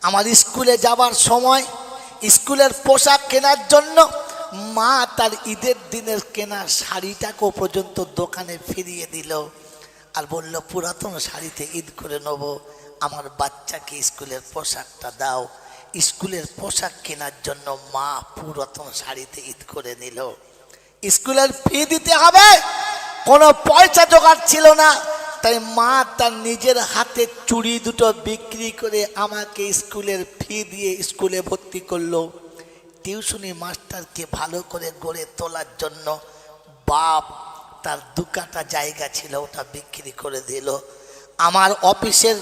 আমার স্কুলে যাবার সময় স্কুলের পোশাক কেনার জন্য মা তার ঈদের দিনের কেনা শাড়িটাকেও পর্যন্ত দোকানে ফিরিয়ে দিল আর বলল পুরাতন শাড়িতে ঈদ করে নেব, আমার বাচ্চাকে স্কুলের পোশাকটা দাও। স্কুলের পোশাক কেনার জন্য মা পুরাতন শাড়িতে ঈদ করে নিল। স্কুলের ফি দিতে হবে, কোনো পয়সা জোগাড় ছিল না, তাই মা তার নিজের হাতে চুড়ি দুটো বিক্রি করে আমাকে স্কুলের ফি দিয়ে স্কুলে ভর্তি করলো। টিউশনি মাস্টারকে ভালো করে গড়ে তোলার জন্য বাপ তার 2 কাঠা জায়গা ছিল ওটা বিক্রি করে দিল। আমার অফিসের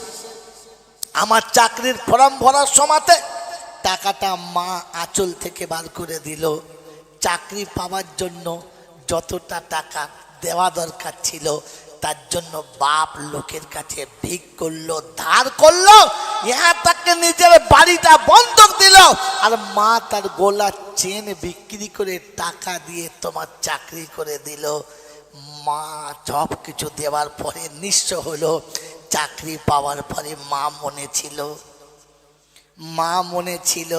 আমার চাকরির ফর্ম ভরার সময়তে টাকাটা মা আঁচল থেকে বার করে দিল। চাকরি পাওয়ার জন্য যতটা টাকা দেওয়া দরকার ছিল তার জন্য বাপ লোকের কাছে ভিক করলো, ধার করলো, তাকে নিজের বাড়িটা বন্ধক দিল। আর মা তার গোলার চেন বিক্রি করে টাকা দিয়ে তোমার চাকরি করে দিল। মা সব কিছু দেওয়ার পরে নিঃস্ব হলো। চাকরি পাওয়ার পরে মা মনে ছিল, মা মনে ছিল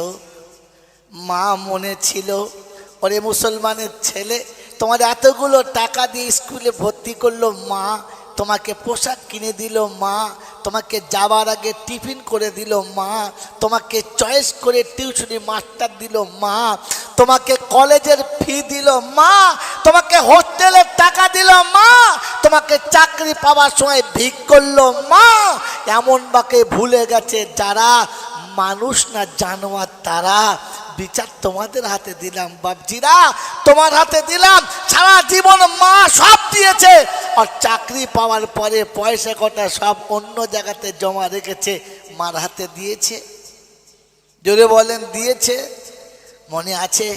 ওরে মুসলমানের ছেলে, তোমার এতগুলো টাকা দিয়ে স্কুলে ভর্তি করলো মা, তোমাকে পোশাক কিনে দিল মা, তোমাকে যাওয়ার আগে টিফিন করে দিল মা, তোমাকে চয়েস করে টিউশনি মাস্টার দিল মা, তোমাকে কলেজের ফি দিল মা, তোমাকে হোস্টেলের টাকা দিল মা, তোমাকে চাকরি পাওয়ার সময় ভিক করলো মা। এমন বাকে ভুলে গেছে যারা মানুষ না জানোয়ার, তারা বিচার তোমাদের হাতে দিলাম বাপজিরা, তোমার হাতে দিলাম। সারা জীবন মা সব দিয়েছে, আর চাকরি পাওয়ার পরে পয়সা কটা সব অন্য জায়গাতে জমা রেখেছে, মার হাতে দিয়েছে। জোরে বলেন দিয়েছে? মনে আছে?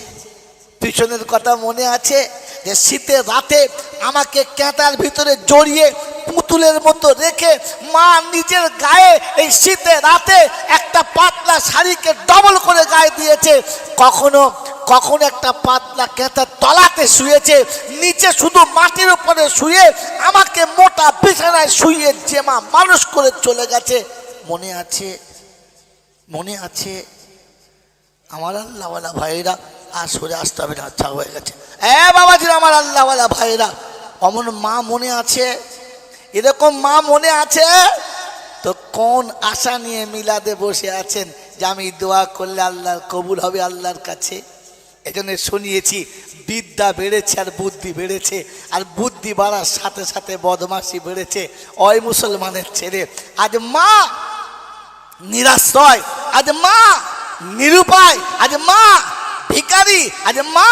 পিছনের কথা মনে আছে যে শীতের রাতে আমাকে ক্যাঁতার ভিতরে জড়িয়ে পুতুলের মতো রেখে মা নিজের গায়ে এই শীতের রাতে একটা পাতলা শাড়িকে ডবল করে গায়ে দিয়েছে। কখনো কখনো একটা পাতলা ক্যাঁতার তলাতে শুয়েছে, নিচে শুধু মাটির উপরে শুয়ে আমাকে মোটা বিছানায় শুয়ে যে মা মানুষ করে চলে গেছে। মনে আছে? মনে আছে? আমার আল্লাহওয়ালা ভাইরা, আর সরে আসতে হবে না, আচ্ছা হয়ে গেছে। বাবাজিরা, আমার আল্লাহওয়ালা ভাইরা, অমন মা মনে আছে? এরকম মা মনে আছে? তো কোন আশা নিয়ে মিলাদে বসে আছেন যে আমি দোয়া করলে আল্লাহর কবুল হবে আল্লাহর কাছে? এজন্য শুনিয়েছি বিদ্যা বেড়েছে আর বুদ্ধি বেড়েছে, আর বুদ্ধি বাড়ার সাথে সাথে বদমাশি বেড়েছে। ওই মুসলমানের ছেলে, আজ মা নিরাশ্রয়, আজ মা নিরুপায়, আজ মা ভিখারি, আজ মা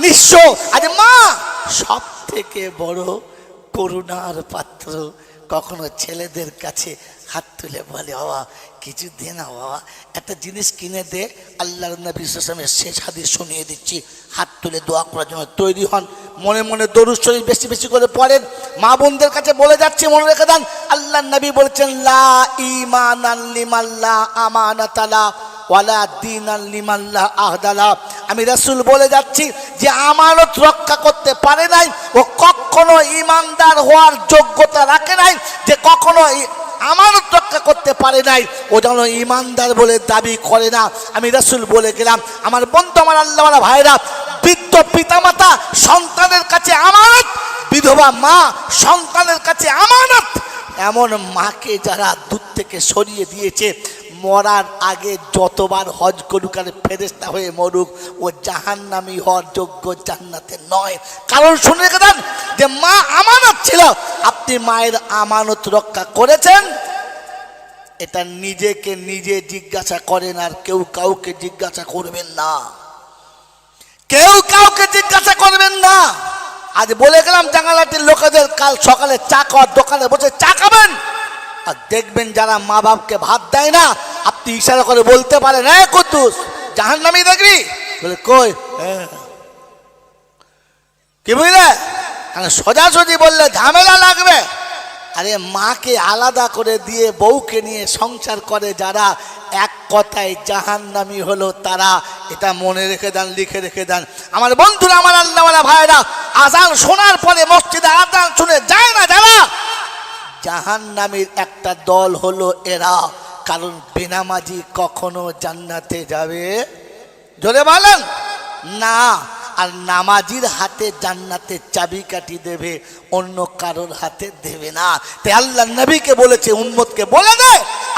নিঃস্ব, আজ মা সব থেকে বড় করুণার পাত্র। কখনো ছেলেদের কাছে হাত তুলে বলে বাবা কিছু দে না, বাবা একটা জিনিস কিনে দে। আল্লাহর নবী সাল্লাল্লাহু আলাইহি ওয়াসাল্লামের শেষ হাদিস শুনিয়ে দিচ্ছি, হাত তুলে দোয়া করার জন্য তৈরি হন। মনে মনে দরুদ শরীফ বেশি বেশি করে পড়েন। মা বোনদের কাছে বলে যাচ্ছে, মনে রেখে দেন, আল্লাহর নবী বলেছেন লা ঈমানান লিমাল্লা আমানাতালা ওয়ালা দীনান লিমাল্লা আহদালা। আমি রাসূল বলে যাচ্ছি, যে আমানত রক্ষা করতে পারে নাই ও কখনো ইমানদার হওয়ার যোগ্যতা রাখে নাই, যে কখনো আমানত রক্ষা করতে পারে নাই ও যেন ইমানদার বলে দাবি করে না। আমি রাসূল বলে গেলাম। আমার বন্ধু, আমার আল্লাহওয়ালা ভাইরা, বৃদ্ধ পিতামাতা সন্তানের কাছে আমানত, বিধবা মা সন্তানের কাছে আমানত। এমন মাকে যারা দূর থেকে সরিয়ে দিয়েছে, মরার আগে যতবার হজ করুক আর ফেরেশতা হয়ে মরুক, ও জাহান্নামী হওয়ার যোগ্য, জান্নাতে নয়। কারণ শুনে রেখে দেন, যে মা আমানত ছিল। আপনি মায়ের আমানত রক্ষা করেছেন, এটা নিজেকে নিজে জিজ্ঞাসা করেন, আর কেউ কাউকে জিজ্ঞাসা করবেন না, কেউ কাউকে জিজ্ঞাসা করবেন না। আজ বলে গেলাম জাঙ্গালাটির লোকেদের, কাল সকালে চা খাওয়ার দোকানে বসে চা খাবেন, আর দেখবেন যারা মা বাপকে ভাত দেয় না, আপনি ইশারা করে বলতে পারেন, হ্যাঁ কুদ্দুস জাহান্নামী দেখবি, বলে কই কি বুঝলে, সোজাসুজি বললে ঝামেলা লাগবে। আরে মাকে আলাদা করে দিয়ে বউকে নিয়ে সংসার করে যারা, এক কথায় জাহান্নামী হলো তারা। এটা মনে রেখে দেন, লিখে রেখে দেন। আমার বন্ধুরা, আমার আল্লাহওয়ালা ভাইরা, আজান শোনার পরে মসজিদে আজান শুনে যায় না যারা, জাহান্নামীর একটা দল হলো এরা। কারণ বেনামাজি কখনো জান্নাতে যাবে, জোরে বলেন না। আর নামাজির হাতে জান্নাতের চাবিকাঠি দেবে, অন্য কারোর হাতে দেবে না। তাই আল্লাহ নবীকে বলেছে উম্মতকে বলে দে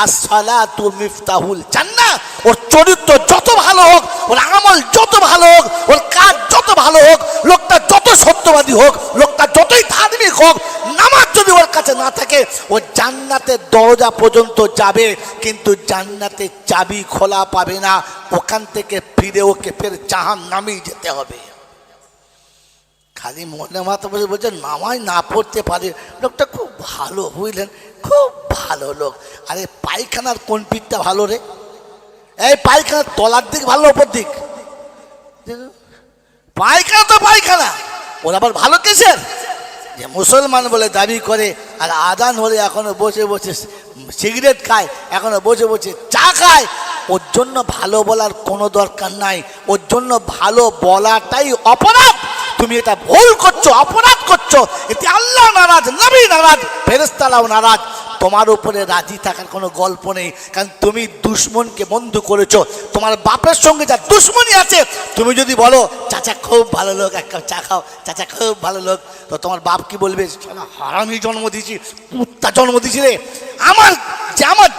আসসালাতু মিফতাহুল জান্নাহ। ওর চরিত্র যত ভালো হোক, ওর আমল যত ভালো হোক, ওর কাজ যত ভালো হোক, লোকটা যত সত্যবাদী হোক, লোকটা যতই ধার্মিক হোক, নামাজ যদি ওর কাছে না থাকে ও জান্নাতের দরজা পর্যন্ত যাবে কিন্তু জান্নাতের চাবি খোলা পাবে না। ওখান থেকে ফিরে ওকে ফের জাহান্নামেই যেতে হবে। খালি মনে মাথা বসে বলছে নামাজ না পড়তে পারে, লোকটা খুব ভালো, বুঝলেন, খুব ভালো লোক। আরে পায়খানার কোন পিঠটা ভালো রে? এই পায়খানার তলার দিক ভালো ওপর দিক? পায়খানা তো পায়খানা, ওরা আবার ভালো কিসের? যে মুসলমান বলে দাবি করে আর আজান হলে এখনো বসে বসে সিগারেট খায়, এখনো বসে বসে চা খায়। ওর জন্য ভালো বলার কোনো দরকার নাই, ওর জন্য ভালো বলাটাই অপরাধ। তুমি এটা ভুল করছো, অপরাধ করছো, এতে আল্লাহ নারাজ, নবী নারাজ, ফেরেশতারাও নারাজ। তোমার উপরে রাজি থাকার কোনো গল্প নেই, কারণ তুমি দুশ্মনকে বন্ধু করেছো। তোমার বাপের সঙ্গে যা দুশ্মনী আছে, তুমি যদি বলো চাচা খুব ভালো লোক, এক কাপ চা খাও, চাচা খুব ভালো লোক, তো তোমার বাপ কি বলবে? হারামি জন্ম দিয়েছি, কুত্তা জন্ম দিয়েছি রে। আমার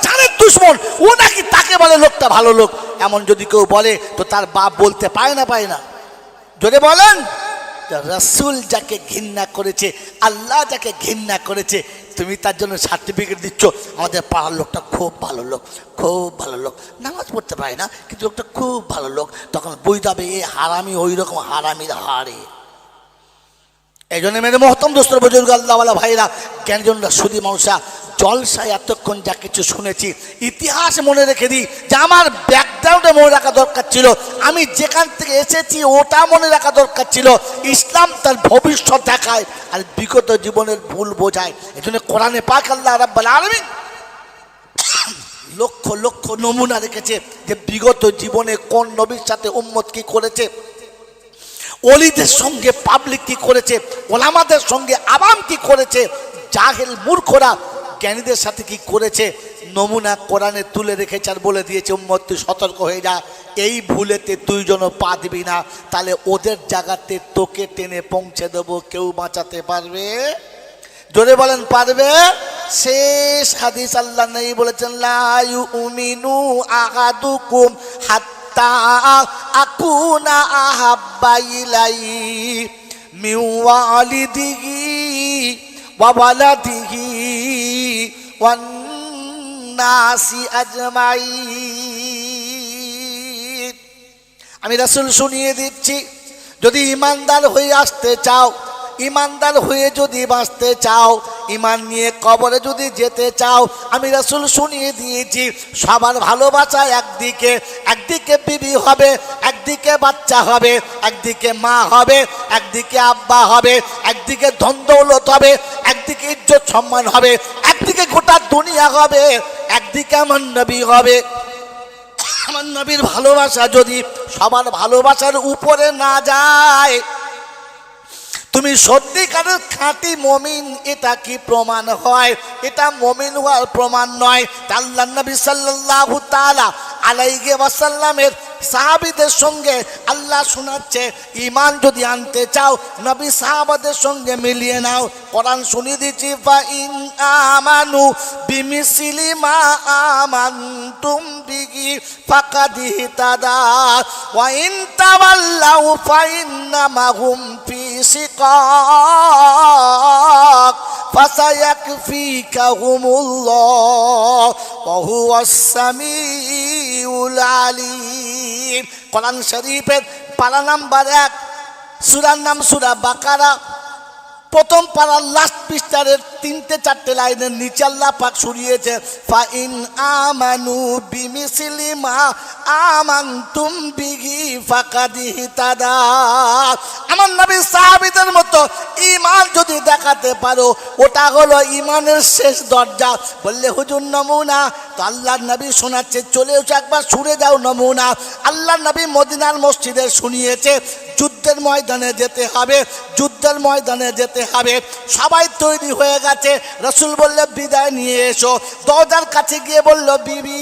জানের দুশ্মন ও নাকি তাকে বলে লোকটা ভালো লোক। এমন যদি কেউ বলে তো তার বাপ বলতে পারে না, পায় না? যদি বলেন রাসূল যাকে ঘৃণা করেছে, আল্লাহ যাকে ঘৃণা করেছে, তুমি তার জন্য সার্টিফিকেট দিচ্ছ আমাদের পাড়ার লোকটা খুব ভালো লোক, খুব ভালো লোক, নামাজ পড়তে পারে না কিন্তু লোকটা খুব ভালো লোক, তখন বুঝতে হবে এই হারামি ওই রকম হারামির হারে। এই জন্য মেরে মহতম দোস্ত বুজুর্গ আল্লাহওয়ালা ভাইরা, জ্ঞানীজনরা, সুধী মানুষরা, জলসায় এতক্ষণ যা কিছু শুনেছি ইতিহাস মনে রেখে দিই, যে আমার ব্যাকগ্রাউন্ডে মনে রাখা দরকার ছিল, আমি যেখান থেকে এসেছি ওটা মনে রাখা দরকার ছিল। ইসলাম তার ভবিষ্যৎ দেখায় আর বিগত জীবনের ভুল বোঝায়। এই জন্য কোরআনে পাক আল্লাহ রাব্বুল আলামিন লক্ষ লক্ষ নমুনা রেখেছে যে বিগত জীবনে কোন নবীর সাথে উম্মত কি করেছে, ওলিদের সঙ্গে পাবলিক কি করেছে, ওলামাদের সঙ্গে আবাম কি করেছে, জাহেল মূর্খরা জ্ঞানীদের সাথে কি করেছে, নমুনা কোরআনে তুলে রেখেছে আর বলে দিয়েছে উম্মত তুই সতর্ক হয়ে যা, এই ভুলেতে তুই যেন পা দিবি না, তাহলে ওদের জায়গাতে তোকে টেনে পৌঁছে দেবো, কেউ বাঁচাতে পারবে? জোরে বলেন পারবে? শেষ হাদিস আল্লাহ নবী বলেছেন লা ইউমিনু আহাদুকুম হাত্তা আকুনা আহাব্বা ইলাইহি মিন ওয়ালিদিহি ওয়া ওয়ালাদিহি ওয়ান নাসি আজমাইন। আমি রাসূল শুনিয়ে দিচ্ছি, যদি ইমানদার হয়ে আসতে চাও, ইমানদার হয়ে যদি বাঁচতে চাও, ইমান নিয়ে কবরে যদি যেতে চাও, আমি রাসূল শুনিয়ে দিয়েছি সবার ভালোবাসা একদিকে, একদিকে বিবি হবে, একদিকে বাচ্চা হবে, একদিকে মা হবে, একদিকে আব্বা হবে, একদিকে ধন দৌলত হবে, একদিকে ইজ্জত সম্মান হবে, একদিকে গোটা দুনিয়া হবে, একদিকে আমার নবী হবে। আমার নবীর ভালোবাসা যদি সবার ভালোবাসার উপরে না যায়, তুমি সত্যিকারের খাঁটি মমিন, এটা কি প্রমাণ হয়? এটা মমিন হওয়ার প্রমাণ নয়। আল্লাহ নবী সাল্লাল্লাহু তাআলা আলাইহি ওয়াসাল্লামের সাহাবীদের সঙ্গে আল্লাহ শোনাচ্ছে, ঈমান যদি আনতে চাও নবী সাহাবাদের সঙ্গে মিলিয়ে নাও। কোরআন শুনিয়ে দিচ্ছি, ফা ইন আমানু বিমিসলি মা আমানতুম বিহি ফাকাদ ইহতাদা ওয়া ইন তাওয়াল্লাউ ফা ইন্নামা হুম ফি শিকাক ফাসায়াকফিকাহুমুল্লাহ ওয়া হুয়াস সামিউল আলিম। কোরআন শরীফের পারা নাম্বার 1, সূরার নাম সূরা বাকারা, প্রথম পারার লাস্ট পৃষ্ঠারের 3-4 লাইনের নিচে আল্লাহ পাক শুনিয়েছে, ফা ইন আমানু বিমিসলি মা আমানতুম বিহি ফাকাদ ইহতাদা। আমার নবী সাহাবীদের মতো ঈমান যদি দেখাতে পারো, ওটা হলো ঈমানের শেষ দরজা। বললে হুজুর নমুনা, তো আল্লাহর নবী শোনাচ্ছে, চলে এসো একবার শুনে যাও নমুনা। আল্লাহর নবী মদিনার মসজিদে শুনিয়েছে, যুদ্ধ যুদ্ধের ময়দানে যেতে হবে, যুদ্ধের ময়দানে যেতে হবে। সবাই তৈরি হয়ে গেছে। রাসূল বললে বিদায় নিয়ে এসো। দরজার কাছে গিয়ে বলল, বিবি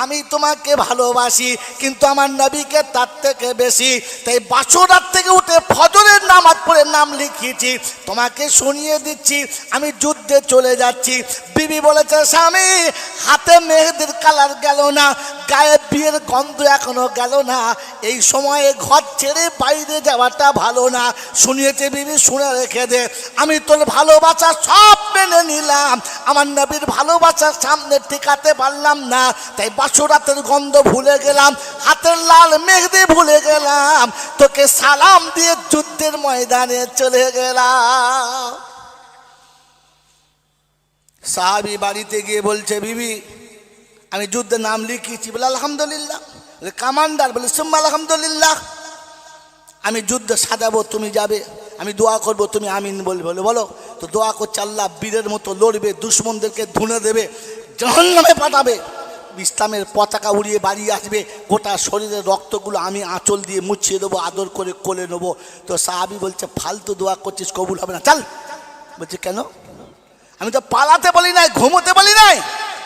আমি তোমাকে ভালোবাসি, কিন্তু আমার নবীকে তার থেকে বেশি। তাই বাসরাত থেকে উঠে ফজরের নামাজ পড়ে নাম লিখিয়েছি, তোমাকে শুনিয়ে দিচ্ছি আমি যুদ্ধে চলে যাচ্ছি। বিবি বলেছে, স্বামী হাতে মেহেদির কালার গেল না, গায়ে বিয়ের গন্ধ এখনো গেল না, এই সময়ে ঘর ছেড়ে বাইরে যাওয়াটা ভালো না। শুনিয়েছে বিবি, শুনে রেখে দে, আমি তোর ভালোবাসা সব মেনে নিলাম, আমার নবীর ভালোবাসার সামনে টিকাতে পারলাম না, তাই বাসরাতের গন্ধ ভুলে গেলাম, হাতের লাল মেহেদি ভুলে গেলাম, তোকে সালাম দিয়ে যুদ্ধের ময়দানে চলে গেলাম। সাহাবী বাড়িতে গিয়ে বলছে, বিবি আমি যুদ্ধের নাম লিখিয়েছি। বলে আলহামদুলিল্লাহ। বলে কমান্ডার? বলে সুম্মা আলহামদুলিল্লাহ। আমি যুদ্ধে সাজাবো, তুমি যাবে, আমি দোয়া করব, তুমি আমিন বলবে। বলে বলো। তো দোয়া করছে, আল্লাহ বীরের মতো লড়বে, দুশ্মনদেরকে ধুনে দেবে, জাহান্নামে পাঠাবে, ইসলামের পতাকা উড়িয়ে বাড়ি আসবে, গোটা শরীরের রক্তগুলো আমি আঁচল দিয়ে মুছিয়ে দেবো, আদর করে কোলে নেবো। তো সাহাবী বলছে, ফালতু দোয়া করছিস, কবুল হবে না, চল। বলছে কেন? আমি তো পালাতে বলি নাই, ঘুমোতে বলি নাই।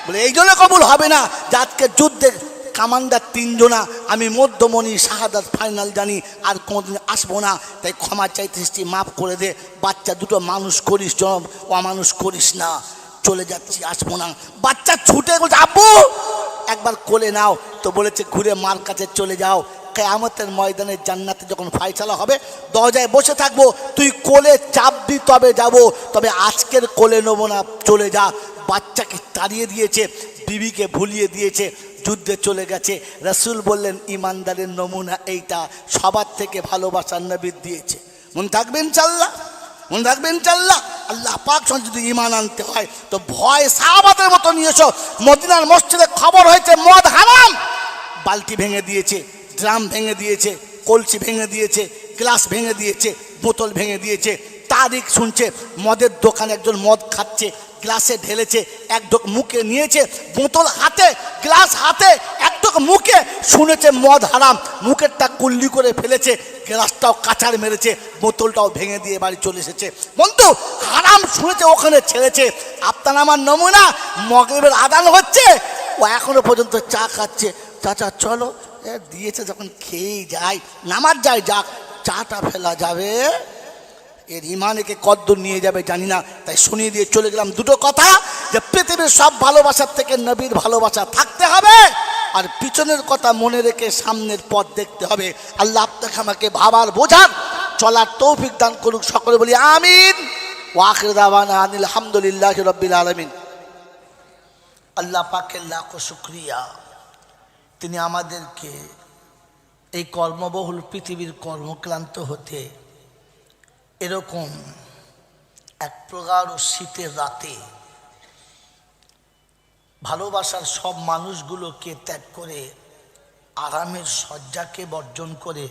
বলে এই জন্য কবুল হবে না যে আজকে যুদ্ধের কামান্ডার তিনজনা, আমি মধ্যমণি শাহাদাত ফাইনাল জানি, আর কোনোদিন আসবো না, তাই ক্ষমা চাইতেছি, মাফ করে দে, বাচ্চা দুটো মানুষ করিস, অমানুষ করিস না, চলে যাচ্ছি, আসবো না। বাচ্চা ছুটে বলছে, আব্বু একবার কোলে নাও। তো বলেছে, ঘুরে মার কাছে চলে যাও, কিয়ামতের ময়দানে জান্নাতে যখন ফায়সালা হবে দরজায় বসে থাকবো, তুই কোলে চাপবি তবে যাব, তবে আজকের কোলে নেবো না, চলে যা। বাচ্চাকে তাড়িয়ে দিয়েছে, বিবিকে ভুলিয়ে দিয়েছে, যুদ্ধে চলে গেছে। রাসূল বললেন, ইমানদারের নমুনা এইটা, সবার থেকে ভালোবাসার নবী দিয়েছে। মন থাকবেন ইনশাআল্লাহ, মন থাকবেন ইনশাআল্লাহ। আল্লাহ পাক যদি ঈমান আনতে হয় তো ভয় সাহাবাদের মতো নিয়ে এসো। মদিনার মসজিদে খবর হয়েছে মদ হারাম, বালতি ভেঙে দিয়েছে, ড্রাম ভেঙে দিয়েছে, কলসি ভেঙে দিয়েছে, গ্লাস ভেঙে দিয়েছে, বোতল ভেঙে দিয়েছে। তারিখ শুনছে মদের দোকানে একজন মদ খাচ্ছে, গ্লাসে ঢেলেছে, এক ঢোক মুখে নিয়েছে, বোতল হাতে, গ্লাস হাতে, এক ঢোক মুখে, শুনেছে মদ হারাম, মুখেরটা কুল্লি করে ফেলেছে, গ্লাসটাও কাঁচার মেরেছে, বোতলটাও ভেঙে দিয়ে বাড়ি চলে এসেছে। বন্ধু হারাম শুনেছে, ওখানে ছেড়েছে। আপনার আমার নমুনা, মাগরিবের আযান হচ্ছে, ও এখনো পর্যন্ত চা খাচ্ছে। চাচা চলো, দিয়েছে যখন খেয়েই যায়, নামাজ যায়, যাক, চাটা ফেলা যাবে? এর ইমানকে কদ্দূর নিয়ে যাবে জানি না, তাই শুনিয়ে দিয়ে চলে গেলাম দুটো কথা, যে পৃথিবীর সব ভালোবাসার থেকে নবীর ভালোবাসা থাকতে হবে, আর পিছনের কথা মনে রেখে সামনের পথ দেখতে হবে। আল্লাহ আপনাকে আমাকে ভাবার বোঝার চলার তৌফিক দান করুক, সকলে বলি আমিন। ওয়া আখিরু দাওয়ানা আনিল হামদুলিল্লাহি রাব্বিল আলামিন। আল্লাহ পাকের লাখো শুকরিয়া, তিনি আমাদেরকে এই কর্মবহুল পৃথিবীর কর্মক্লান্ত হতে এরকম এক প্রগাঢ় শীতের রাতে ভালোবাসার সব মানুষগুলোকে ত্যাগ করে, আরামের শয্যাকে বর্জন করে,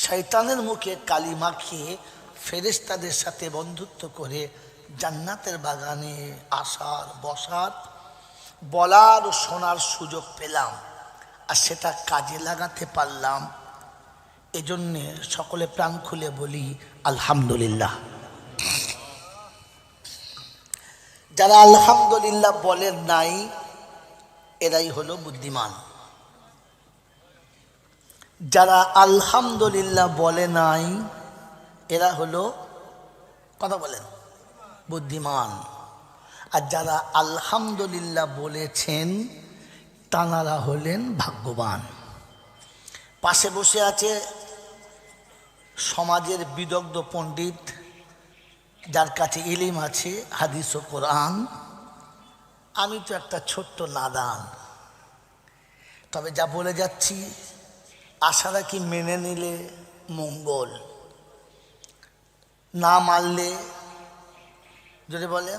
শয়তানের মুখে কালি মাখিয়ে ফেরেশতাদের সাথে বন্ধুত্ব করে জান্নাতের বাগানে আসার, বসার, বলার ও শোনার সুযোগ পেলাম, আর সেটা কাজে লাগাতে পারলাম। এজন্যে সকলে প্রাণ খুলে বলি আলহামদুলিল্লাহ। যারা আলহামদুলিল্লাহ বলেন নাই, এরাই হলো বুদ্ধিমান। যারা আলহামদুলিল্লাহ বলে নাই, এরা হলো, কথা বলেন, বুদ্ধিমান। আর যারা আলহামদুলিল্লাহ বলেছেন, তাঁরা হলেন ভাগ্যবান। পাশে বসে আছে সমাজের বিদগ্ধ পণ্ডিত, যার কাছে ইলিম আছে, হাদিস ও কোরআন। আমি তো একটা ছোট্ট নাদান, তবে যা বলে যাচ্ছি আশা রাখি মেনে নিলে মঙ্গল, না মানলে যদি বলে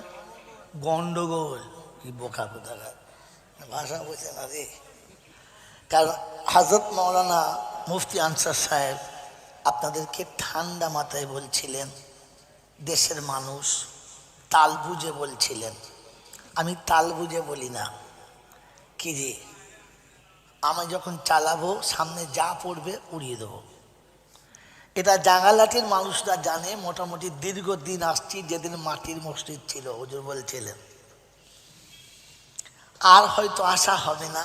গন্ডগোল। কি বোকা কোথাকার ভাষা বোঝে না রে। কারণ হযরত মাওলানা মুফতি আনসার সাহেব আপনাদেরকে ঠান্ডা মাথায় বলছিলেন, দেশের মানুষ তাল বুঝে বলছিলেন। আমি তাল বুঝে বলি না, কি রে, আমি যখন চালাবো সামনে যা পড়বে উড়িয়ে দেবো। এটা জাঙ্গালাটির মানুষরা জানে। মোটামুটি দীর্ঘদিন আসছি, যেদিন মাটির মসজিদ ছিল হুজুর বলছিলেন আর হয়তো আসা হবে না,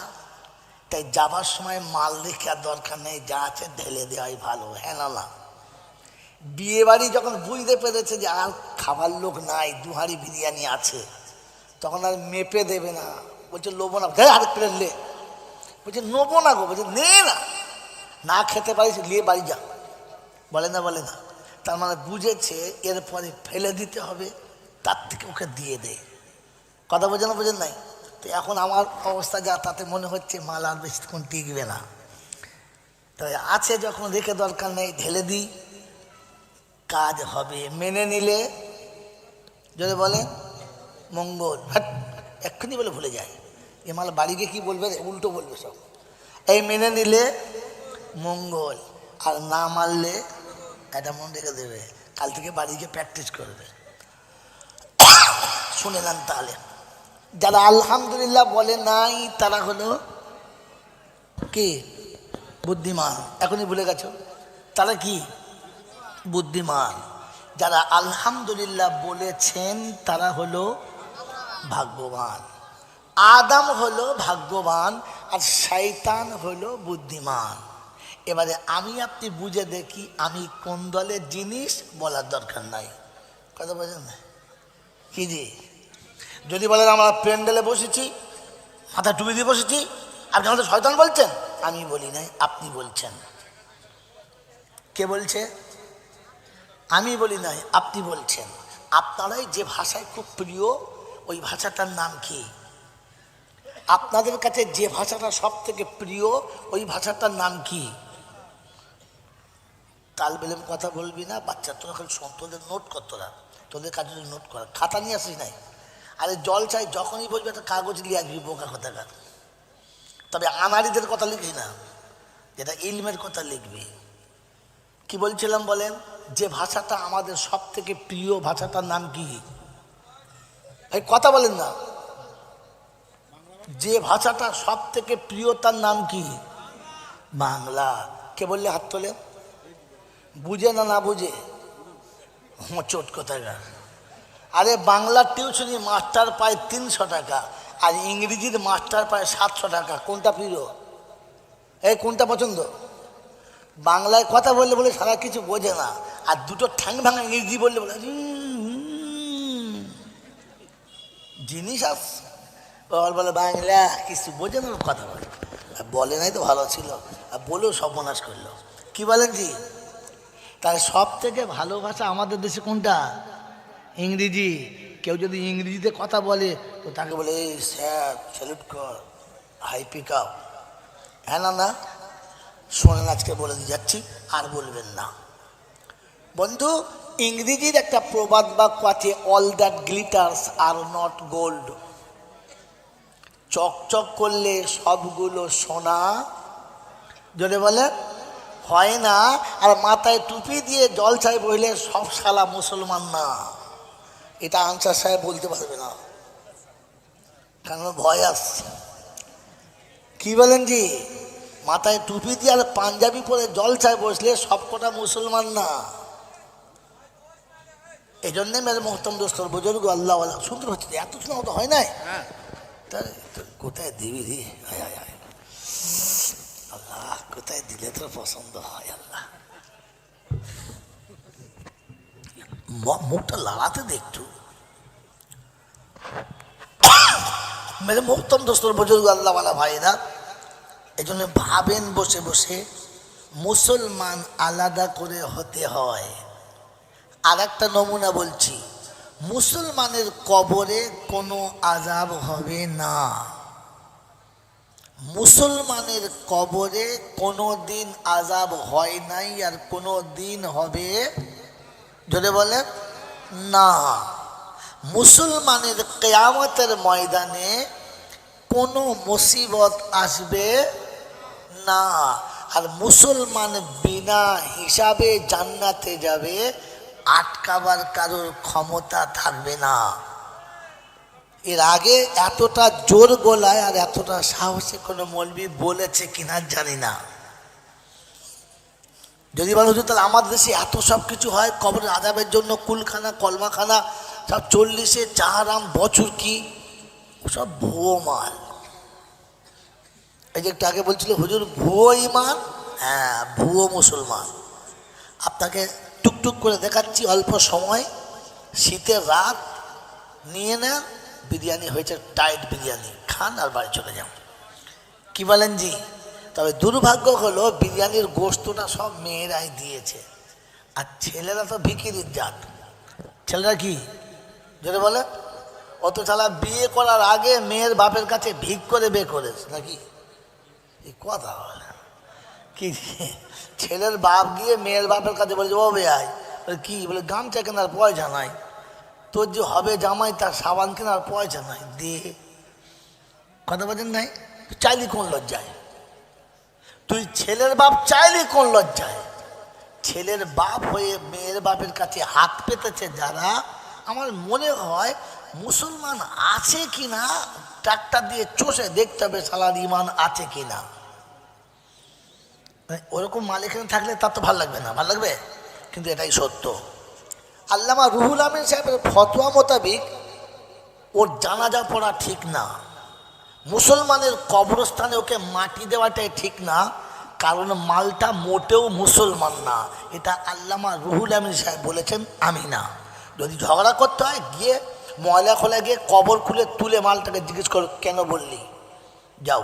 তাই যাবার সময় মাল রেখে আর দরকার নেই, যা আছে ঢেলে দেওয়াই ভালো। হ্যাঁ না, বিয়ে বাড়ি যখন বুঝতে পেরেছে যে আর খাবার লোক নাই, দুহারি বিরিয়ানি আছে, তখন আর মেপে দেবে না। বলছে লোবো না, আরেক প্লেট লে। বলছে নেবো না গো, বলছে নে না, না খেতে পারিস নিয়ে বাড়ি যা। বলে না, তার মানে বুঝেছে এরপরে ফেলে দিতে হবে, তার থেকে ওকে দিয়ে দে। কথা বোঝেন নাই? তো এখন আমার অবস্থা যা, তাতে মনে হচ্ছে মাল আর বেশিক্ষণ টিকবে না। তাই আছে যখন রেখে দরকার নেই, ঢেলে দিই, কাজ হবে। মেনে নিলে যদি বলে মঙ্গল, হাট এক্ষুনি বলে ভুলে যায়, এ মাল বাড়ি গিয়ে কী বলবে, উল্টো বলবে সব। এই মেনে নিলে মঙ্গল, আর না মারলে এটা মন রেখে দেবে, কাল থেকে বাড়ি গিয়ে প্র্যাকটিস করবে। শুনে নেন তাহলে, যারা আলহামদুলিল্লাহ বলে নাই তারা হলো কি বুদ্ধিমান। এখনই ভুলে গেছো, তারা কি বুদ্ধিমান। যারা আলহামদুলিল্লাহ বলেছেন তারা হলো ভাগ্যবান। আদম হলো ভাগ্যবান আর শয়তান হলো বুদ্ধিমান। এবারে আমি আপনি বুঝে দেখি আমি কোন দলের জিনিস, বলার দরকার নাই। কথা বোঝেন না কি জি? যদি বলেন আমরা প্যান্ডেলে বসেছি, মাথা টুপি দিয়ে বসেছি, আপনি আমাদের শয়তান বলছেন, আমি বলি নাই, আপনি বলছেন। কে বলছে? আমি বলি নাই, আপনি বলছেন। আপনারাই যে ভাষায় খুব প্রিয়, ওই ভাষাটার নাম কি? আপনাদের কাছে যে ভাষাটা সব থেকে প্রিয়, ওই ভাষাটার নাম কি? তাল বেলেম কথা বলবি না, বাচ্চা তোরা খালি তোদের নোট কর, তোদের কাছে নোট করা, খাতা নিয়ে আসিস নাই। আরে জল চাই যখনই বলবি একটা কাগজ নিয়ে আসবি, বোকা কথাকার। তবে আনারিদের কথা লিখিস না, যেটা ইলমের কথা লিখবি। কি বলছিলাম বলেন? যে ভাষাটা আমাদের সব থেকে প্রিয় ভাষাটার নাম কি? এই কথা বলেন না। যে ভাষাটা সব থেকে প্রিয় তার নাম কি? বাংলা। কে বললে হাত তোলে? বুঝে না বুঝে? চোট কোথাকার। আরে বাংলার টিউশনি মাস্টার পায় 300 টাকা, আর ইংরেজির মাস্টার পায় 700 টাকা। কোনটা প্রিয়? এই কোনটা পছন্দ? বাংলায় কথা বললে বলে সারা কিছু বোঝে না, আর দুটো ঠ্যাং ভাঙা ইংরেজি বললে বলে জিনিস আস বলে বাংলা কিছু বোঝে না, কথা বলে। বলে নাই তো ভালো ছিল, আর বলেও সর্বনাশ করলো। কি বলেন জি? তাই সব থেকে ভালো ভাষা আমাদের দেশে কোনটা? ইংরেজি। কেউ যদি ইংরেজিতে কথা বলে তো তাকে বলে এই স্যার স্যালুট কর, হাই পিক আপ। হ্যাঁ না শোনেন, আজকে বলে দিয়ে যাচ্ছি, আর বলবেন না। বন্ধু, ইংরেজির একটা প্রবাদ বাক্য আছে, all that glitters are not gold. চকচক করলে সবগুলো সোনা যদি বলে হয় না, আর মাথায় টুপি দিয়ে জল চাই বইলে সব শালা মুসলমান না। এটা আনসার সাহেব বলতে পারবে না, কারণ ভয় আসছে। কি বলেন জি? মাথায় টুপি দিয়ে আর পাঞ্জাবি পরে জল চায় বসলে সবকটা মুসলমান না। এই জন্যে মেরে মোহতম দোস্তর বুজুর্গ আল্লাহ সুন্দর হচ্ছে, এত শোনা মতো হয় নাই। তাই কোথায় দিবি রে? আল্লাহ কোথায় দিলে তোর পছন্দ হয়? আল্লাহ মুখটা লাড়াতে দেখতো। মেরে মোহতম দোস্তর বুজুর্গ আল্লাহওয়ালা ভাইরা, এই জন্য ভাবেন বসে বসে মুসলমান আলাদা করে হতে হয়। আর একটা নমুনা বলছি, মুসলমানের কবরে কোনো আযাব হবে না। মুসলমানের কবরে কোনো দিন আযাব হয় নাই, আর কোনো দিন হবে যদি বলে না। মুসলমানের কিয়ামতের ময়দানে কোনো মুসিবত আসবে না, আর মুসলমান বিনা হিসাবে জান্নাতে যাবে, আটকাবার কারোর ক্ষমতা থাকবে না। এর আগে এতটা জোর গলায় আর এতটা সাহসে কোনো মৌলবি বলেছে কিনা জানি না। যদি বলো হুজুর তাহলে আমাদের দেশে এত সব কিছু হয় কবরের আযাবের জন্য কুলখানা কলমাখানা সব 40-এ চাহারাম বছর কি সব ভুয়ো মাল। এই যে একটু আগে বলছিল হুজুর ভুয়ো ইমান, হ্যাঁ ভুয়ো মুসলমান। আপনাকে টুকটুক করে দেখাচ্ছি অল্প সময়, শীতের রাত, নিয়ে নেন বিরিয়ানি হয়েছে, টাইট বিরিয়ানি খান আর বাড়ি চলে যান। কি বলেন জি? তবে দুর্ভাগ্য হলো বিরিয়ানির গোস্তটা সব মেয়েরাই দিয়েছে, আর ছেলেরা তো ভিখিরির জাত। ছেলেরা কি যেটা বলে অত ছাড়া বিয়ে করার আগে মেয়ের বাপের কাছে ভিক করে বিয়ে করেছে নাকি? এই কথা বলে কি, ছেলের বাপ গিয়ে মেয়ের বাপের কাছে বলছে ও বেয়াই, বলে কি, বলে গামছা কেনার পয়সা নাই, তোর যে হবে জামাই তার সাবান কেনার পয়সা নাই, দে। কথা বলেন নাই? তুই চাইলি কোন লজ্জায়? তুই ছেলের বাপ চাইলি কোন লজ্জায়? ছেলের বাপ হয়ে মেয়ের বাপের কাছে হাত পেতেছে যারা, আমার মনে হয় মুসলমান আছে কিনা ট্রাক্টর দিয়ে চষে দেখতে হবে শালার ইমান আছে কিনা। ওরকম মাল এখানে থাকলে তার তো ভালো লাগবে না, ভালো লাগবে? কিন্তু এটাই সত্য। আল্লামা রুহুল আমিন সাহেবের ফতোয়া মোতাবিক ওর জানাজা পড়া ঠিক না, মুসলমানের কবরস্থানে ওকে মাটি দেওয়াটাই ঠিক না, কারণ মালটা মোটেও মুসলমান না। এটা আল্লামা রুহুল আমিন সাহেব বলেছেন, আমি না। যদি ঝগড়া করতে হয় গিয়ে ময়লা খোলা গিয়ে কবর খুলে তুলে মালটাকে জিজ্ঞেস করো কেন বললি, যাও।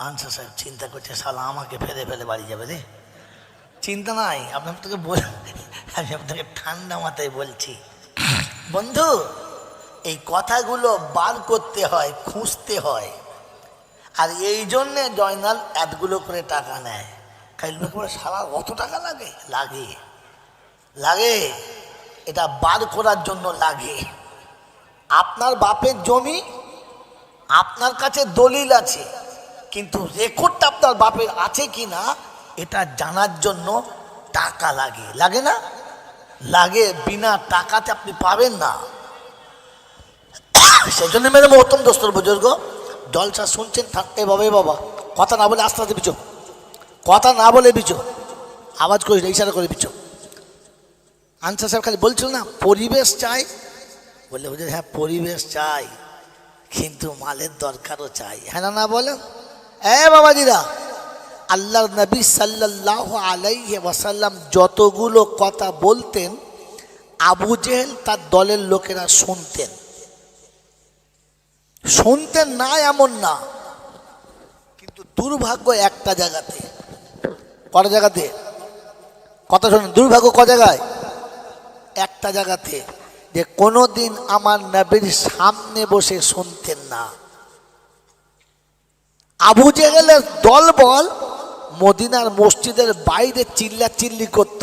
আনসার সাহেব চিন্তা করছে শালা আমাকে ফেলে ফেলে বাড়ি যাবে রে। চিন্তা নাই, আমি আপনাকে ঠান্ডা মাথায় বলছি বন্ধু, এই কথাগুলো বার করতে হয়, খুঁজতে হয়। আর এই জন্যে জয়নাল এতগুলো করে টাকা নেয়। খাইলে করে সারা কত টাকা লাগে? লাগে লাগে, এটা বার করার জন্য লাগে। আপনার বাপের জমি, আপনার কাছে দলিল আছে, কিন্তু রেকর্ডটা আপনার বাপের আছে কি না এটা জানার জন্য টাকা লাগে, লাগে না? লাগে, বিনা টাকাতে আপনি পাবেন না। সেই জন্য মেরে মহতম দোস্তর বুজুর্গ, জলসা শুনছেন থাকতে বাবা বাবা, কথা না বলে আস্তে আস্তে বিচো, কথা না বলে বিচো, আওয়াজ করিস না, ইশারা করে বিচো। আনসার সাহেব খালি বলছিল না পরিবেশ চাই, বললে বুঝে হ্যাঁ পরিবেশ চাই, কিন্তু মালের দরকারও চাই, হ্যাঁ না? না বলেন বাবাজিরা, আল্লাহর নবী সাল্লাল্লাহু আলাইহি ওয়াসাল্লাম যতগুলো কথা বলতেন আবু জেহেল তার দলের লোকেরা শুনতেন, শুনতেন না এমন না, কিন্তু দুর্ভাগ্য একটা জায়গাতে। কটা জায়গাতে? কথা শোনেন, দুর্ভাগ্য ক জায়গায়? একটা জায়গাতে, যে কোনোদিন আমার নবীর সামনে বসে শুনতেন না। আবু জেহেলের দলবল মদিনার মসজিদের বাইরে চিল্লাচিল্লি করত,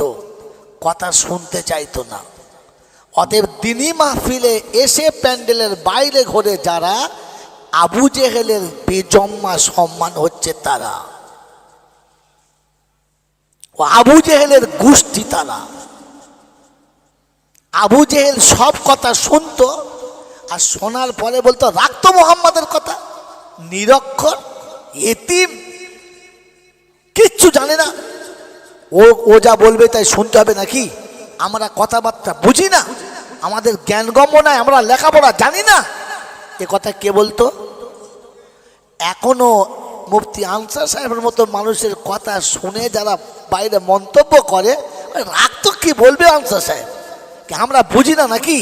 কথা শুনতে চাইতো না। অতএব দিনী মাহফিলে এসে প্যান্ডেলের বাইরে ঘরে যারা, আবু জেহেলের বেজম্মা সম্মান হচ্ছে তারা, ও আবু জেহেলের গোষ্ঠী তারা। আবু জেহেল সব কথা শুনতো, আর শোনার পরে বলতো রাখতো মোহাম্মদের কথা, নিরক্ষর এতিম, কিচ্ছু জানে না, ও যা বলবে তাই শুনতে হবে নাকি? আমরা কথাবার্তা বুঝি না, আমাদের জ্ঞানগম্য নাই, আমরা লেখাপড়া জানি না, এ কথা কে বলতো? এখনো মুফতি আনসার সাহেবের মতো মানুষের কথা শুনে যারা বাইরে মন্তব্য করে, রাখতো কি বলবে আনসার সাহেব, কি আমরা বুঝি না নাকি?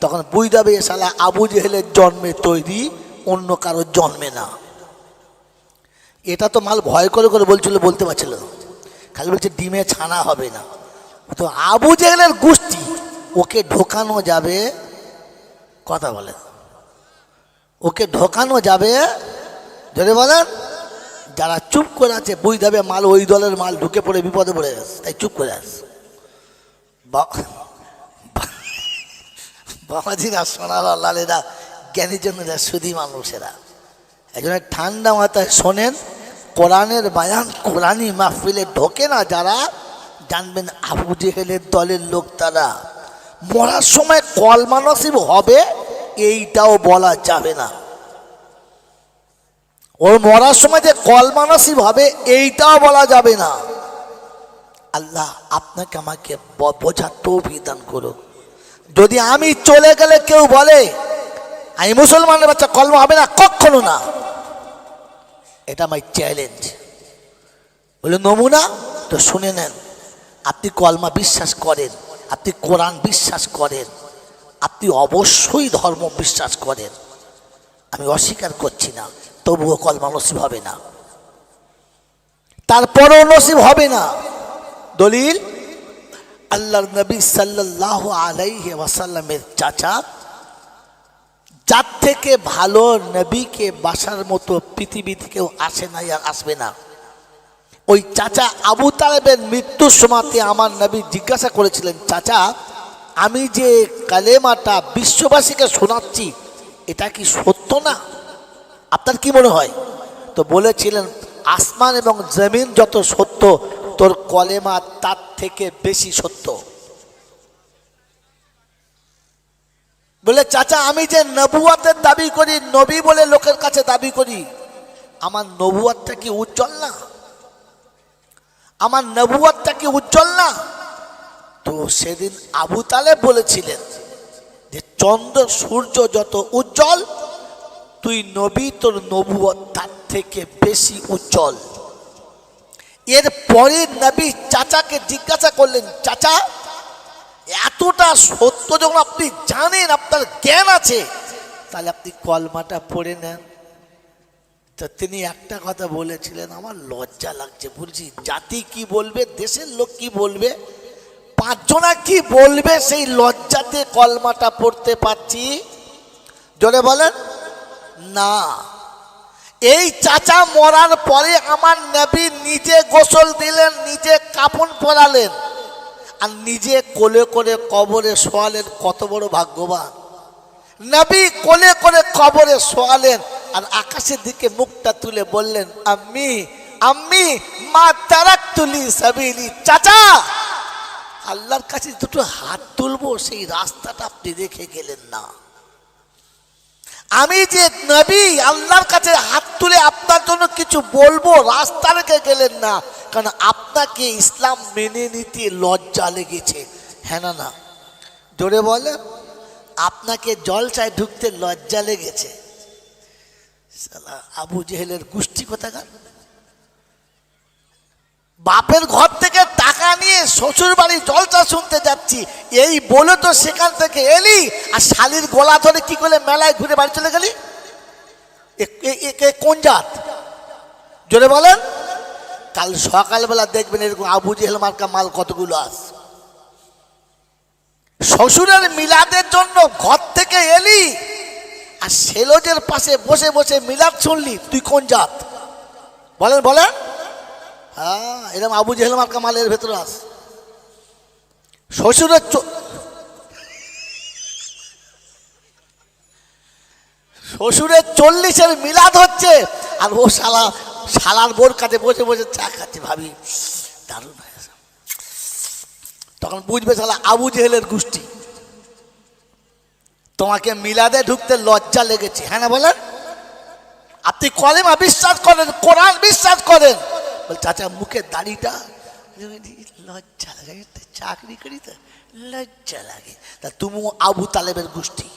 তখন বুঝতে হবে এ শালা আবু জেহেলের জন্মে তৈরি, অন্য কারোর জন্মে না। এটা তো মাল ভয় করে করে বলছিল, বলতে পারছিল, খালি বলছে ডিমে ছানা হবে না। তো আবু জেহেলের গোষ্ঠী, ওকে ঢোকানো যাবে, কথা বলে, ওকে ঢোকানো যাবে, যদি বলেন যারা চুপ করে আছে বুঝতে হবে মাল ওই দলের মাল, ঢুকে পড়ে বিপদে পড়ে গেছে, তাই চুপ করে আস। বাবাজিরা, সোনার লালেরা, জ্ঞানীর জন্য সুধী মানুষেরা, একজন ঠান্ডা মাথায় শোনেন কোরআনের বায়ান, কোরআনি মাহফিলে ঢোকে না যারা, জানবেন আবু জেহেলের দলের লোক তারা। মরার সময় কলমা নসিব হবে এইটাও বলা যাবে না। ওর মরার সময় যে কলমা নসিব হবে এইটাও বলা যাবে না। আল্লাহ আপনাকে আমাকে বোঝার তৌফিক দান করুন। যদি আমি চলে গেলে কেউ বলে আমি মুসলমানের বাচ্চা, কলমা হবে না, কখনো না। এটা আমার চ্যালেঞ্জ। বলে নমুনা তো শুনে নেন। আপনি কলমা বিশ্বাস করেন, আপনি কোরআন বিশ্বাস করেন, আপনি অবশ্যই ধর্ম বিশ্বাস করেন, আমি অস্বীকার করছি না, তবুও কলমা নসিব হবে না, তারপরেও নসিব হবে না। দলিল আল্লাহর নবী সাল্লাল্লাহু আলাইহি ওয়াসাল্লামের চাচা, যার থেকে ভালো নবীকে বাসার মতো পৃথিবীতে কেউ আসে না আর আসবে না। ওই চাচা আবু তালেবের মৃত্যুর সময়তে আমার নবী জিজ্ঞাসা করেছিলেন, চাচা আমি যে কালেমাটা বিশ্ববাসীকে শোনাচ্ছি এটা কি সত্য না? আপনার কি মনে হয়? তো বলেছিলেন, আসমান এবং জমিন যত সত্য, তোর কলেমা তার থেকে বেশি সত্য। বলে চাচা আমি যে নবুয়াতের দাবি করি, নবী বলে লোকের কাছে দাবি করি, আমার নবুয়াতটা কি উজ্জ্বল না? আমার নবুয়াতটা কি উজ্জ্বল না? তো সেদিন আবু তালেব বলেছিলেন যে চন্দ্র সূর্য যত উজ্জ্বল, তুই নবী, তোর নবুয়ত তার থেকে বেশি উজ্জ্বল। এরপরে নবী চাচাকে জিজ্ঞাসা করলেন, চাচা এতটা সত্য যখন আপনি জানেন, আপনার জ্ঞান আছে, তাহলে আপনি কলমাটা পড়ে নেন। তো তিনি একটা কথা বলেছিলেন, আমার লজ্জা লাগছে, বলছি জাতি কি বলবে, দেশের লোক কি বলবে, পাঁচজনা কি বলবে, সেই লজ্জাতে কলমাটা পড়তে পারছি। জোরে বলেন না। এই চাচা মরার পরে আমার নবী নিজে গোসল দিলেন, নিজে কাফন পরালেন, আর নিজে কোলে করে কবরে শোয়ালেন। কত বড় ভাগ্যবান! নবী কোলে করে কবরে শোয়ালেন আর আকাশের দিকে মুখটা তুলে বললেন, আম্মি আম্মি মা তারাকতুলি সাবিলি। চাচা আল্লাহর কাছে দুটো হাত তুলবো, সেই রাস্তাটা আপনি রেখে গেলেন না। আমি যে নবী, আল্লাহর কাছে হাত তুলে আপনার জন্য কিছু বলবো, রাস্তা রেখে গেলেন না, কারণ আপনাকে ইসলাম মেনে নিতে লজ্জা লেগেছে। হ্যাঁ না না? জোরে বলেন। আপনাকে জলসায় ঢুকতে লজ্জা লেগেছে। শালা আবু জেহেলের গোষ্ঠী কোথাকার! বাপের ঘর থেকে টাকা নিয়ে শ্বশুর বাড়ি জলসা শুনতে যাচ্ছি, এই বলে তো সেখান থেকে এলি, আর শালির গলা ধরে কি করে মেলায় ঘুরে বাড়ি চলে গেলি? কোন জাত? জোরে বলেন। কাল সকালবেলা দেখবেন এরকম আবু জেহেল মার্কা মাল কতগুলো আস। শ্বশুরের মিলাদের জন্য ঘর থেকে এলি, আর সেলজের পাশে বসে বসে মিলাদ শুনলি, তুই কোন জাত? বলেন বলেন। হ্যাঁ, এরকম আবু জেহেল মার্কা মালের ভেতরে আস। শ্বশুরের শ্বশুরের 40-এর মিলাদ হচ্ছে, আর ও শালার বোর কাছে বসে বসে চা খাচ্ছে। ভাবি দারুণ হয়েছে। তখন বুঝবে শালা আবু জেহেলের গোষ্ঠী। তোমাকে মিলাদে ঢুকতে লজ্জা লেগেছে। হ্যাঁ না বলেন? আপনি কলেমা বিশ্বাস করেন, কোরআন বিশ্বাস করেন, বল চাচা মুখের দাড়িটা লজ্জা লাগে, চাকরি করি তো লজ্জা লাগে। তা তুমি আবু তালেবের গোষ্ঠী।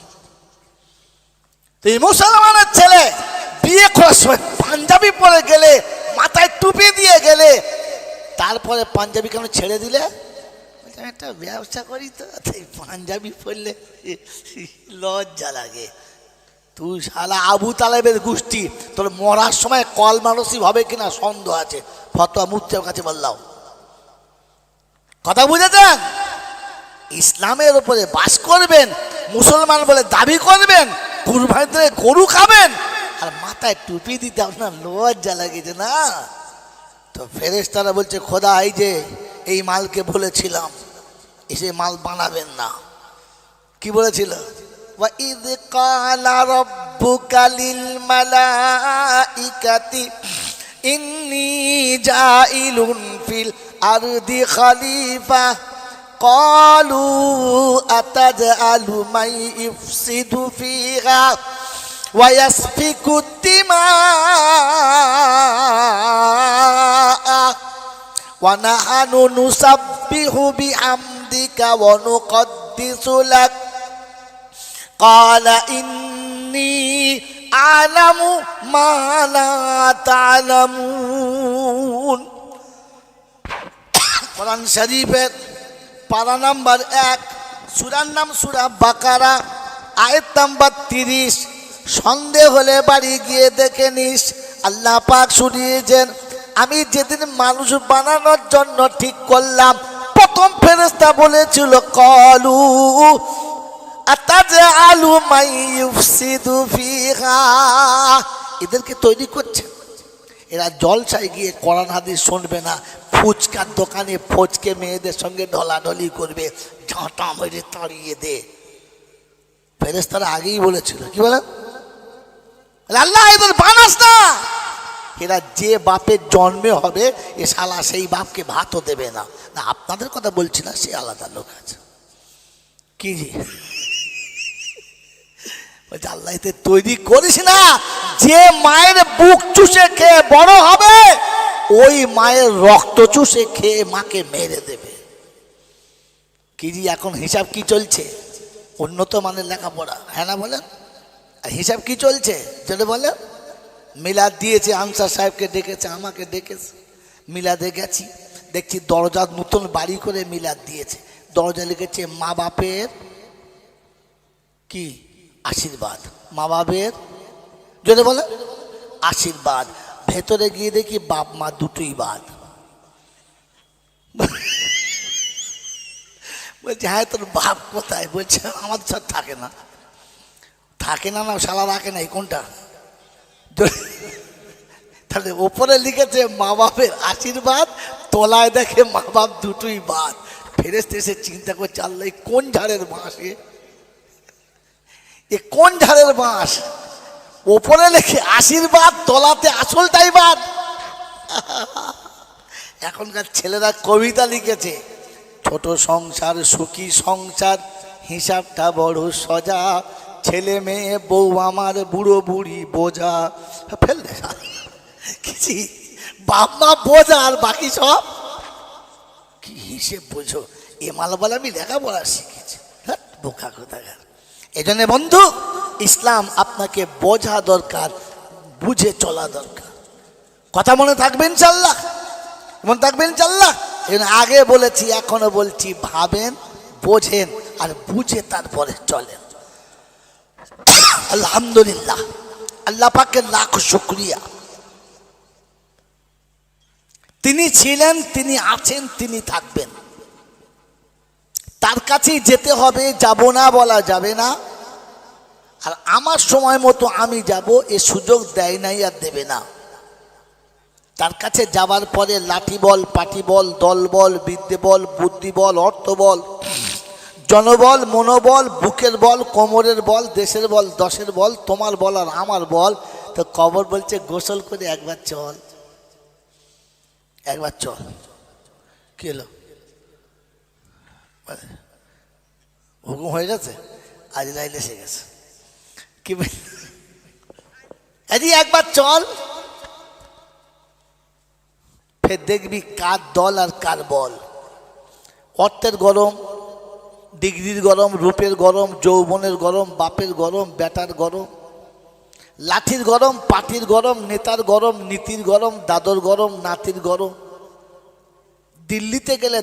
তুই মুসলমানের ছেলে, বিয়ে করার সময় পাঞ্জাবি পরে গেলে, মাথায় টুপি দিয়ে গেলে, তারপরে পাঞ্জাবি কেন ছেড়ে দিলে? একটা ব্যবসা করি তো, পাঞ্জাবি পরলে লজ্জা লাগে। তুই শালা আবু তালেবের গোষ্ঠী, তোর মরার সময় কলমা নসিব হবে কিনা সন্দেহ আছে। ফতোয়া মুফতির কাছে বললাম। কথা বুঝেছেন? ইসলামের উপরে বাস করবেন, মুসলমান বলে দাবি করবেন, কুরবানিতে গরু খাবেন, আর মাথায় টুপি দিতে আপনার লজ্জা লাগেছে না? তো ফেরেশতারা বলছে, খোদা এই যে এই মালকে বলেছিলাম এসে মাল বানাবেন না। কি বলেছিল? وَإِذْ قَالَ رَبُّكَ لِلْمَلَائِكَةِ إِنِّي جَاعِلٌ فِي الْأَرْضِ خَلِيفَةً قَالُوا أَتَجْعَلُ مَن يُفْسِدُ فِيهَا وَيَسْفِكُ الدِّمَاءَ ওয়া নাহানু নুসাব্বিহু বিহামদিকা ওয়া নুকদ্দিসু লাক ক্বালা ইন্নী আ'লামু মা লা তা'লামুন। কোরআন শরীফের পারা নাম্বার 1, সূরার নাম সূরা বাকারা, আয়াত নাম্বার 30। সন্দেহ হলে বাড়ি গিয়ে দেখে নিস। আল্লাহ পাক শুনিয়েছেন, আমি যেদিন মানুষ বানানোর জন্য ঠিক করলাম, প্রথম ফেরেশতা বলেছিল ক্বালু আতাজআলু মান ইউফসিদু ফিহা। এদেরকে তৈরি করছে, এরা জলসায় গিয়ে কোরআন হাদিস শুনবে না, ফুচকার দোকানে ফচকে মেয়েদের সঙ্গে ঢলাঢলি করবে, ঝাঁটা মেরে তাড়িয়ে দে। ফেরেশতারা আগেই বলেছিল, কি বলে, আল্লাহ এদের বানাস না। এরা যে বাপের জন্মে হবে, এ শালা সেই বাপকে ভাতও দেবে না। না, আপনাদের কথা বলছি না, সে আলাদা লোক আছে। কি জি বলছে, আল্লাহ এদের তৈরি করিস না। যে মায়ের বুক চুষে খেয়ে বড় হবে, ওই মায়ের রক্ত চুষে খেয়ে মাকে মেরে দেবে। কি জি এখন হিসাব কি চলছে? উন্নত মানের লেখাপড়া, হ্যাঁ না বলেন? আর হিসাব কি চলছে যেটা বলেন? মিলাদ দিয়েছে, আনসার সাহেবকে ডেকেছে, আমাকে ডেকেছে, মিলাদে গেছি, দেখছি দরজা নতুন বাড়ি করে মিলাদ দিয়েছে, দরজা লিখেছে মা বাপের কি আশীর্বাদ, মা বাপের যদি বলে আশীর্বাদ। ভেতরে গিয়ে দেখি বাপ মা দুটোই বাদ। বলছে হ্যাঁ, তোর বাপ কোথায়? বলছে আমাদের সাথে থাকে না। থাকে না, না শালা রাখে নাই, কোনটা? তাহলে ওপরে লিখেছে মা বাপের আশীর্বাদ, তলায় দেখে মা বাপ দুটোই বাদ। ফেরেশতা এসে চিন্তা করছে, আল্লাহ কোন ঝাড়ের বাঁশ, এ কোন ঝাড়ের বাঁশ? ওপরে লেখে আশীর্বাদ, তলাতে আসলটাই বাদ। এখনকার ছেলেরা কবিতা লিখেছে, ছোট সংসার সুখী সংসার, হিসাবটা বড় সজা, ছেলে মেয়ে বউ আমার বুড়ো বুড়ি বোঝা। ফেললে কিছু বাপ মা বোঝা, আর বাকি সব কি হিসেব বোঝো। এ মালবালা আমি লেখাপড়া শিখেছি, বোকা কোথাকার। এই জন্য বন্ধু, ইসলাম আপনাকে বোঝা দরকার, বুঝে চলা দরকার। কথা মনে থাকবেন ইনশাআল্লাহ, মনে থাকবেন ইনশাআল্লাহ। এই জন্য আগে বলেছি, এখনো বলছি, ভাবেন, বোঝেন, আর বুঝে তারপরে চলেন। আলহামদুলিল্লাহ, আল্লাহ পাকের লাখ শুকরিয়া। তিনি ছিলেন, তিনি আছেন, তিনি থাকবেন। তার কাছেই যেতে হবে, যাব না বলা যাবে না। আর আমার সময় মতো আমি যাব, এ সুযোগ দেয় নাই আর দেবে না। তার কাছে যাবার পরে লাঠি বল, পাটি বল, দল বল, বিদ্যে বল, বুদ্ধি বল, অর্থ বল, জনবল, মনোবল, বুকের বল, কোমরের বল, দেশের বল, দশের বল, তোমার বল আর আমার বল। তো কবর বলছে গোসল করে একবার চল, একবার চল। কি হলো, হুকুম হয়ে গেছে, আজ লাইলে এসে গেছে। কি একবার চল, ফের দেখবি কার দল আর কার বল। অর্থের গরম, ডিগ্রির গরম, রূপের গরম, যৌবনের গরম, বাপের গরম, বেটার গরম, লাঠির গরম, পাটির গরম, নেতার গরম, নীতির গরম, দাদর গরম, নাতির গরম। দিল্লিতে গেলে